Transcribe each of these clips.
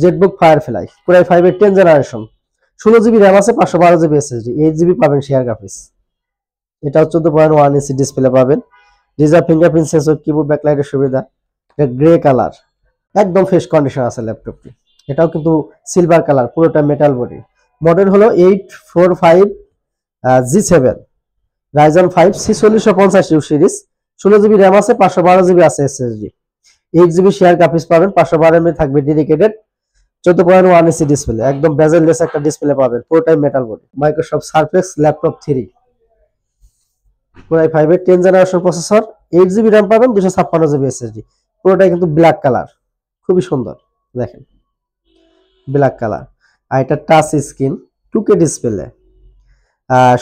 Jetbook firefly core i 5 এর 10 generation, 16 GB RAM আছে, 512 GB SSD, 8 GB পাবেন শেয়ার গ্রাফিক্স। এটাও 14.1 ইঞ্চি ডিসপ্লে পাবেন। ডিজিটাল ফিঙ্গারপ্রিন্ট সেন্সর, কিবোর্ড ব্যাকলাইটের সুবিধা। এটা গ্রে কালার, একদম ফ্রেশ কন্ডিশন আছে ল্যাপটপটি। এটাও কিন্তু সিলভার কালার, পুরোটা মেটাল বডি। মডেল হলো 845G7 Ryzen 5 4650 series, 16 GB RAM আছে, 512 জিবি আছে এসএসডি, 8 জিবি শেয়ার গ্রাফিক্স পাবেন, 512 এমবি থাকবে ডেডিকেটেড, 14.1 ইঞ্চি ডিসপ্লে, একদম বেজেললেস একটা ডিসপ্লে পাবেন, পুরোটাই metal body. Microsoft surface laptop 3 core i 5 এর 10 জেনারেশন প্রসেসর, 8 জিবি র্যাম পাবেন, 256 জিবি এসএসডি, পুরোটাই কিন্তু ব্ল্যাক কালার, খুবই সুন্দর দেখেন, ব্ল্যাক কালার। আর এটা টাচ স্ক্রিন 2K ডিসপ্লে,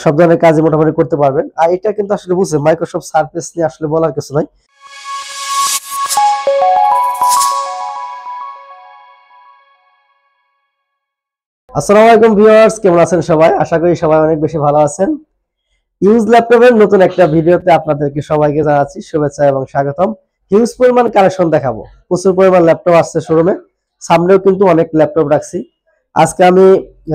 সব ধরনের কাজই মোটামুটি করতে পারবেন। আর এটা কিন্তু আসলে বুঝছে মাইক্রোসফট সারফেস নিয়ে আসলে বলার কিছু নাই। আসসালামু আলাইকুম ভিউয়ার্স, কেমন আছেন সবাই? আশা করি সবাই অনেক বেশি ভালো আছেন। ইউজ ল্যাপটপের নতুন একটা ভিডিওতে আপনাদেরকে সবাইকে জানাচ্ছি শুভেচ্ছা এবং স্বাগতম। হিউজ পরিমাণ কালেকশন দেখাবো, প্রচুর পরিমাণ ল্যাপটপ আসছে শোরুমে, সামনেও কিন্তু অনেক ল্যাপটপ রাখছি। আজকে আমি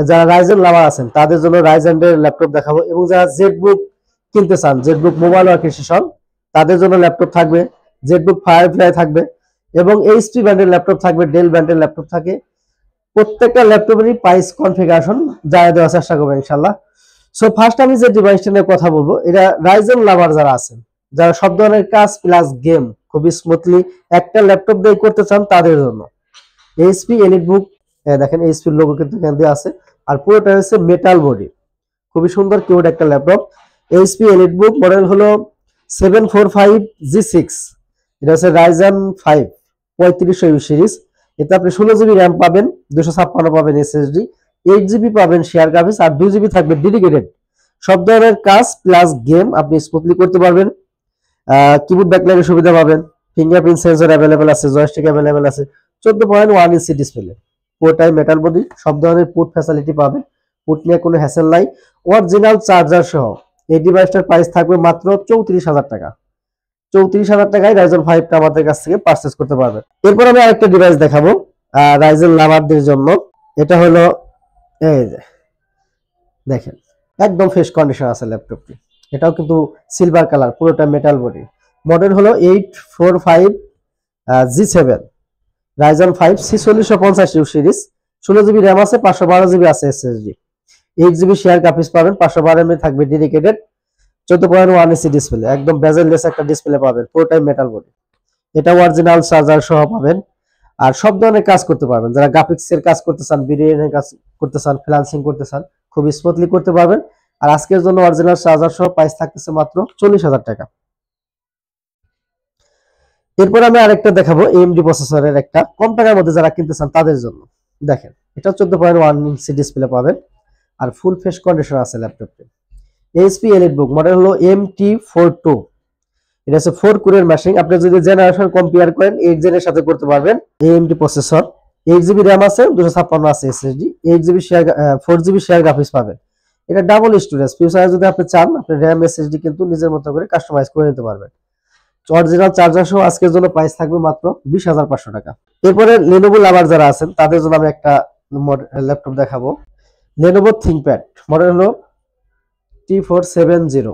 যারা রাইজেন লাভার আছেন তাদের জন্য রাইজেনের ল্যাপটপ দেখাবো, এবং যারা জেটবুক কিনতে চান, জেটবুক মোবাইল ওয়ার্কস্টেশন, তাদের জন্য ল্যাপটপ থাকবে, জেটবুক ফায়ারফ্লাই থাকবে, এবং এইচপি ব্র্যান্ডের ল্যাপটপ থাকবে, ডেল ব্র্যান্ডের ল্যাপটপ থাকে। প্রত্যেকটা ল্যাপটপেরই প্রাইস কনফিগারেশন জানিয়ে দেওয়ার চেষ্টা করবো ইনশাল্লাহ। সো ফার্স্ট আমি যে ডিভাইসটা নিয়ে কথা বলবো, এটা রাইজেন লাভার যারা আছেন, যারা সব ধরনের কাজ প্লাস গেম খুবই স্মুথলি একটা ল্যাপটপ দিয়ে করতে চান, তাদের জন্য এইচপি এলিটবুক। দেখেন এইচপির লোগো কিন্তু এখানে দেওয়া আছে, আর পুরোটা হচ্ছে মেটাল বডি, খুবই সুন্দর কিউট একটা ল্যাপটপ। এইচপি এলিটবুক মডেল হলো 745G6, এটা হচ্ছে রাইজেন 5 3500 সিরিজ। এতে আপনি 16 জিবি র্যাম পাবেন, 256 পাবেন এসএসডি, 8 জিবি পাবেন শেয়ার গ্রাফিক্স, আর 2 জিবি থাকবে ডেডিকেটেড। সব ধরনের কাজ প্লাস গেম আপনি স্মুথলি করতে পারবেন। কিবোর্ড ব্যাকলাইটের সুবিধা পাবেন, ফিঙ্গারপ্রিন্ট সেন্সর অ্যাভেলেবেল আছে, জয়স্টিক অ্যাভেলেবেল আছে, 14.1 ইঞ্চি ডিসপ্লে, পুরোটাই মেটাল বডি, সব ধরনের পোর্ট ফ্যাসিলিটি পাবে, পোর্ট নিয়ে কোনো হ্যাসেল নাই। অরিজিনাল চার্জার সহ এই ডিভাইসটার প্রাইস থাকবে মাত্র 34,000 টাকা। 34,000 টাকায় রাইজেন 5টা আমাদের কাছ থেকে পারচেজ করতে পারবেন। এরপর আমি আরেকটা ডিভাইস দেখাবো রাইজেন লাভারদের জন্য। এটা হলো এই যে দেখেন, একদম ফ্রেশ কন্ডিশন আছে ল্যাপটপটি। এটাও কিন্তু সিলভার কালার, পুরোটা মেটাল বডি। মডেল হলো 845G7 Ryzen 5 4650 series, 16 GB RAM আছে, 512 জিবি আছে এসএসডি, 8 জিবি শেয়ার গ্রাফিক্স পাবেন, 512 এমবি থাকবে ডেডিকেটেড, 14.1 ইঞ্চি ডিসপ্লে, একদম বেজেললেস একটা ডিসপ্লে পাবেন, পুরোটাই মেটাল বডি। এটা অরিজিনাল চার্জার সহ পাবেন, আর সব ধরনের কাজ করতে পারবেন। যারা গ্রাফিক্স এর কাজ করতে চান, ভিডিওর কাজ করতে চান, ফ্রিল্যান্সিং করতে চান, খুব স্মুথলি করতে পারবেন। আর আজকের জন্য অরিজিনাল চার্জার সহ প্রাইস থাকতেছে মাত্র 40,000 টাকা। এরপর আমি আরেকটা দেখাবো এএমডি প্রসেসরের একটা, কম টাকার মধ্যে যারা কিনতে চান তাদের জন্য। দেখেন, এটা 14.1 ইঞ্চি ডিসপ্লে পাবেন, আর ফুল ফ্রেশ কন্ডিশন আছে ল্যাপটপটি। এইচপি এলিটবুক মডেল হলো MT42, এটা হচ্ছে 4 কোরের মেশিন। আপনি যদি জেনারেশন কম্পেয়ার করেন 8 জেনের সাথে করতে পারবেন। AMD প্রসেসর, 8 জিবি র্যাম আছে, 256 আছে SSD, 8 GB share 4 GB share graphics পাবেন। এটা ডাবল স্টোরেজ, ফিউচারে যদি আপনি চান আপনি র্যাম এসএসডি কিন্তু নিজের মতো করে কাস্টমাইজ করে নিতে পারবেন। অরিজিনাল চার্জার সহ আজকের জন্য প্রাইস থাকবে মাত্র 20,500 টাকা। এরপরে লেনোভো লাভার যারা আছেন তাদের জন্য আমি একটা ল্যাপটপ দেখাবো। লেনোভো থিংকপ্যাড মডেল হলো T470,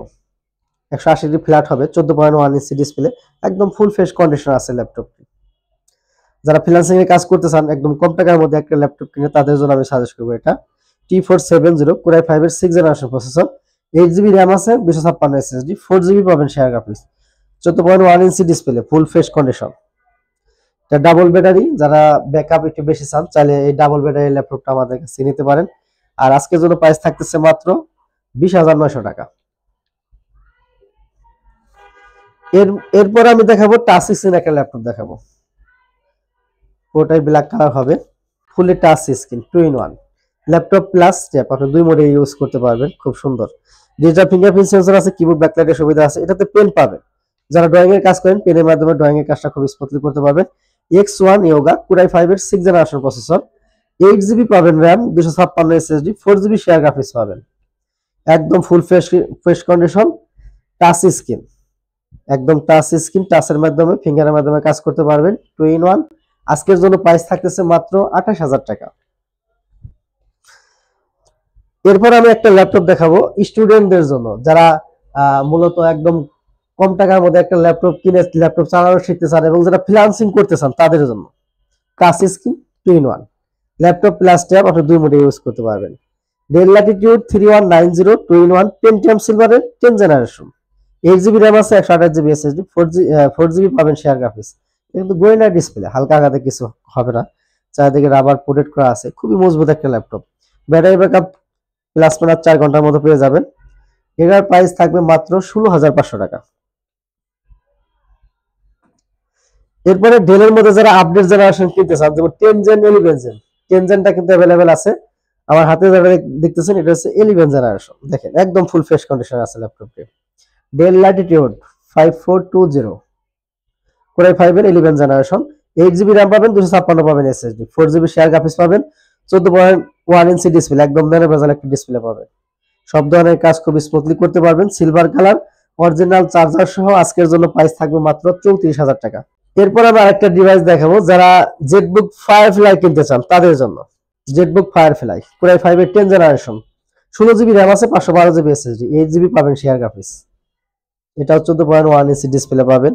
180 ফ্ল্যাট হবে, 14.1 ইঞ্চি ডিসপ্লে, একদম ফুল ফ্রেশ কন্ডিশন আছে ল্যাপটপটি। যারা ফ্রিল্যান্সিং এর কাজ করতে চান একদম কম টাকার মধ্যে একটা ল্যাপটপ কিনে, তাদের জন্য আমি সাজেস্ট করবো এটা। T470 কোরাই 5 এর 6 জেনারেশন প্রসেসর, 8 জিবি র্যাম আছে, 256 এসএসডি, 4 জিবি পাবেন share graphics, 14.1 inch display, full fresh condition. এটা ডাবল ব্যাটারি, যারা ব্যাকআপ একটু বেশি চান চাইলে এই ডাবল ব্যাটারি ল্যাপটপটা আমাদের কাছে নিতে পারেন। আর আজকের জন্য প্রাইস থাকতেছে মাত্র 20,900 টাকা। এরপর আমি দেখাবো টাচ স্ক্রিন একটা ল্যাপটপ দেখাবো, পুরোটাই ব্ল্যাক কালার হবে, fully touch screen 2-in-1 laptop plus tab, আপনি দুই মোডে ইউজ করতে পারবেন, খুব সুন্দর। ডিজিটাল ফিঙ্গারপ্রিন্ট সেন্সর আছে, কিবোর্ড ব্যাকলাইটের সুবিধা আছে, এটাতে পেন পাবেন, যারা ড্রয়িং এর কাজ করেন পেনের মাধ্যমে ড্রয়িং এর কাজটা খুব স্মুথলি করতে পারবেন। X1 ইয়োগা কোরাই 5 এর 6 জেনারেশন প্রসেসর, 8 জিবি পাবেন RAM, 256 SSD, 4 GB share graphics পাবেন, একদম full fresh condition. Touch screen, একদম টাচ স্ক্রিন, টাচের মাধ্যমে ফিঙ্গারের মাধ্যমে কাজ করতে পারবেন, 2-in-1 আজকের জন্য প্রাইস থাকতেছে মাত্র 28,000 টাকা। এরপর আমি একটা ল্যাপটপ দেখাবো স্টুডেন্টদের জন্য, যারা মূলত একদম কম টাকার মধ্যে একটা ল্যাপটপ কিনে ল্যাপটপ চালানো শিখতে চান এবং যারা ফ্রিল্যান্সিং করতে চান তাদের জন্য। Touch screen 2-in-1 laptop plus tab আপনি দুই মোডে ইউজ করতে পারবেন। ডেল ল্যাটিটিউড 3190 2-in-1 পেন্টিয়াম সিলভারের 10 জেনারেশন, 8GB র্যাম আছে, 128GB SSD, 4GB পাবেন শেয়ার গ্রাফিক্স। কিন্তু গোয়েনা ডিসপ্লে, হালকা আঘাতে কিছু হবে না, চারিদিকে রাবার প্রোটেক্ট করা আছে, খুবই মজবুত একটা laptop. Battery backup plus minus 4 ঘন্টার মতো পেয়ে যাবেন। এটার প্রাইস থাকবে মাত্র 16,500 টাকা। এরপরে ডেলের মধ্যে যারা আপডেট জেনারেশন কিনতে চান, যেমন 10 জেন 11 জেন, 10 জেনটা কিন্তু অ্যাভেলেবেল আছে। আমার হাতে যারা দেখতেছেন এটা হচ্ছে 11 জেনারেশন, দেখেন একদম ফুল ফ্রেশ কন্ডিশন আছে ল্যাপটপটি। ডেল ল্যাটিটিউড 5420 কোরাই 5 এর 11 জেনারেশন, 8GB র্যাম পাবেন, 256 পাবেন SSD, 4GB শেয়ার গ্রাফিক্স পাবেন, 14.1 ইঞ্চি ডিসপ্লে, একদম ন্যানো বেজেল একটা ডিসপ্লে পাবেন। সব ধরনের কাজ খুব স্মুথলি করতে পারবেন। সিলভার কালার অরিজিনাল চার্জার সহ আজকের জন্য প্রাইস থাকবে মাত্র 34,000 টাকা। এরপর আমি আরেকটা ডিভাইস দেখাবো, যারা জেটবুক ফায়ারফ্লাই কিনতে চান তাদের জন্য। জেটবুক ফায়ারফ্লাই কোরাই 5 এর 10 জেনারেশন, 16GB র্যাম আছে, 512GB SSD, 8GB পাবেন শেয়ার গ্রাফিক্স। এটাও 14.1 ইঞ্চি ডিসপ্লে পাবেন।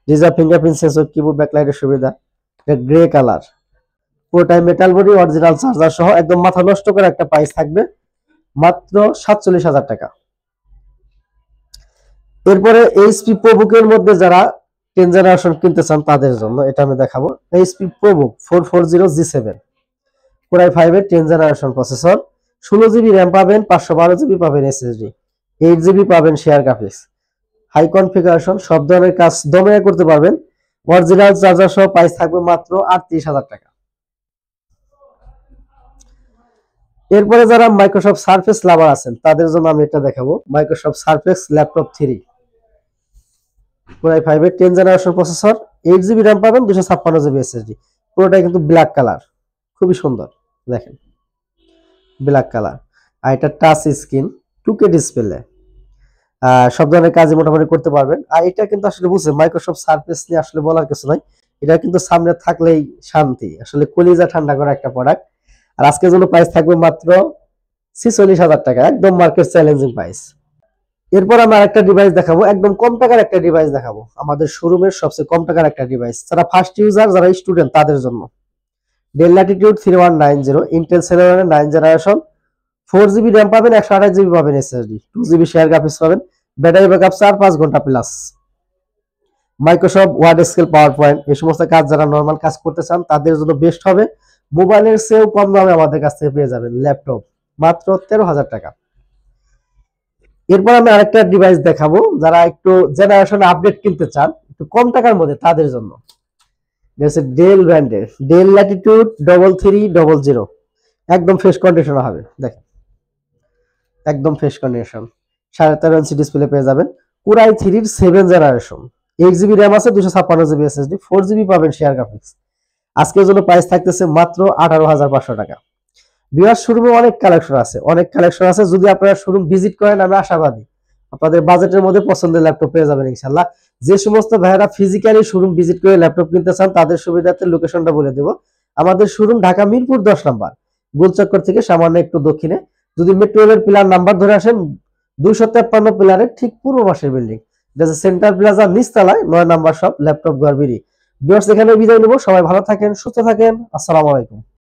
রিজার্ভ ফিঙ্গারপ্রিন্ট সেন্সর, কিবোর্ড ব্যাকলাইটের সুবিধা। এটা গ্রে কালার, পুরোটাই মেটাল বডি, অরিজিনাল চার্জার সহ একদম মাথা নষ্ট করে একটা প্রাইস থাকবে মাত্র 47,000 টাকা। এরপরে এইচপি প্রোবুকের মধ্যে যারা 10 জেনারেশন কিনতে চান তাদের জন্য এটা আমি দেখাবো। এইচপি প্রোবুক 440G7 কোরাই 5 এর 10 জেনারেশন প্রসেসর, 16GB র্যাম পাবেন, 512GB পাবেন SSD, 8GB পাবেন শেয়ার গ্রাফিক্স। হাই কনফিগারেশন, সব ধরনের কাজ দমে করতে পারবেন। অরিজিনাল চার্জার সহ প্রাইস থাকবে মাত্র 38,000 টাকা। এরপরে যারা মাইক্রোসফট সারফেস লাভার আছেন তাদের জন্য আমি এটা দেখাবো, মাইক্রোসফট সারফেস ল্যাপটপ 3 কোরাই 5 এর 10 জেনারেশন প্রসেসর, 8GB র্যাম পাবেন, 256GB SSD। পুরোটাই কিন্তু ব্ল্যাক কালার, খুবই সুন্দর, দেখেন ব্ল্যাক কালার। আর এটা টাচ স্ক্রিন 2K ডিসপ্লে, সব ধরনের কাজই মোটামুটি করতে পারবেন। আর এটা কিন্তু আসলে বুঝছেন মাইক্রোসফট সারফেস নিয়ে আসলে বলার কিছু নাই, এটা কিন্তু সামনে থাকলেই শান্তি, আসলে কলিজা ঠান্ডা করা একটা প্রোডাক্ট। আর আজকের জন্য প্রাইস থাকবে মাত্র 46,000 টাকা, একদম মার্কেট চ্যালেঞ্জিং প্রাইস। এরপর আমি আরেকটা ডিভাইস দেখাবো, একদম কম টাকার একটা ডিভাইস দেখাবো, আমাদের শোরুমের সবচেয়ে কম টাকার একটা ডিভাইস, যারা ফার্স্ট ইউজার, যারা স্টুডেন্ট তাদের জন্য। ডেল ল্যাটিটিউড 3190 ইন্টেল সেলেরিয়নের 9 জেনারেশন, 4GB র্যাম পাবেন, 128GB পাবেন SSD, 2GB শেয়ার গ্রাফিক্স পাবেন, ব্যাটারি ব্যাকআপ 4-5 ঘন্টা plus. Microsoft Word, Excel, PowerPoint এই সমস্ত কাজ যারা নরমাল কাজ করতে চান তাদের জন্য বেস্ট হবে। মোবাইলের চেয়েও কম দামে আমাদের কাছ থেকে পেয়ে যাবেন ল্যাপটপ মাত্র 13,000 টাকা। এরপর আমি আরেকটা ডিভাইস দেখাবো, যারা একটু জেনারেশন আপডেট কিনতে চান একটু কম টাকার মধ্যে তাদের জন্য। ডেল ব্র্যান্ডের ডেল ল্যাটিটিউড 3300, একদম ফ্রেশ কন্ডিশন হবে, দেখেন একদম ফ্রেশ কন্ডিশন, 13.5 ইঞ্চি ডিসপ্লে পেয়ে যাবেন। কোরাই 3 7 জেনারেশন, 8GB র্যাম আছে, 256GB SSD, 4GB পাবেন শেয়ার গ্রাফিক্স। আজকের জন্য প্রাইস থাকতেছে মাত্র 18,500 টাকা। বিয়ার শোরুমে অনেক কালেকশন আছে, অনেক কালেকশন আছে, যদি আপনারা শোরুম ভিজিট করেন আমি আশাবাদী আপনাদের বাজেটের মধ্যে পছন্দের ল্যাপটপ পেয়ে যাবেন ইনশাআল্লাহ। যে সমস্ত ভাইয়েরা ফিজিক্যালি শোরুম ভিজিট করে ল্যাপটপ কিনতে চান তাদের সুবিধার্থে লোকেশনটা বলে দেব। আমাদের শোরুম ঢাকা মিরপুর 10 নম্বর, গোলচক্কর থেকে সামান্য একটু দক্ষিণে। যদি মেট্রো রেলের পিলার নাম্বার ধরে আসেন 253 পিলারের ঠিক পূর্ব পাশের বিল্ডিং, এটা হচ্ছে সেন্টার প্লাজা নিচতলায় 9 নম্বর শপ ল্যাপটপ গড়বিড়ি। ভিউয়ার্স এখানে বিদায় নেব, সবাই ভালো থাকেন, সুস্থ থাকেন, আসসালামু আলাইকুম।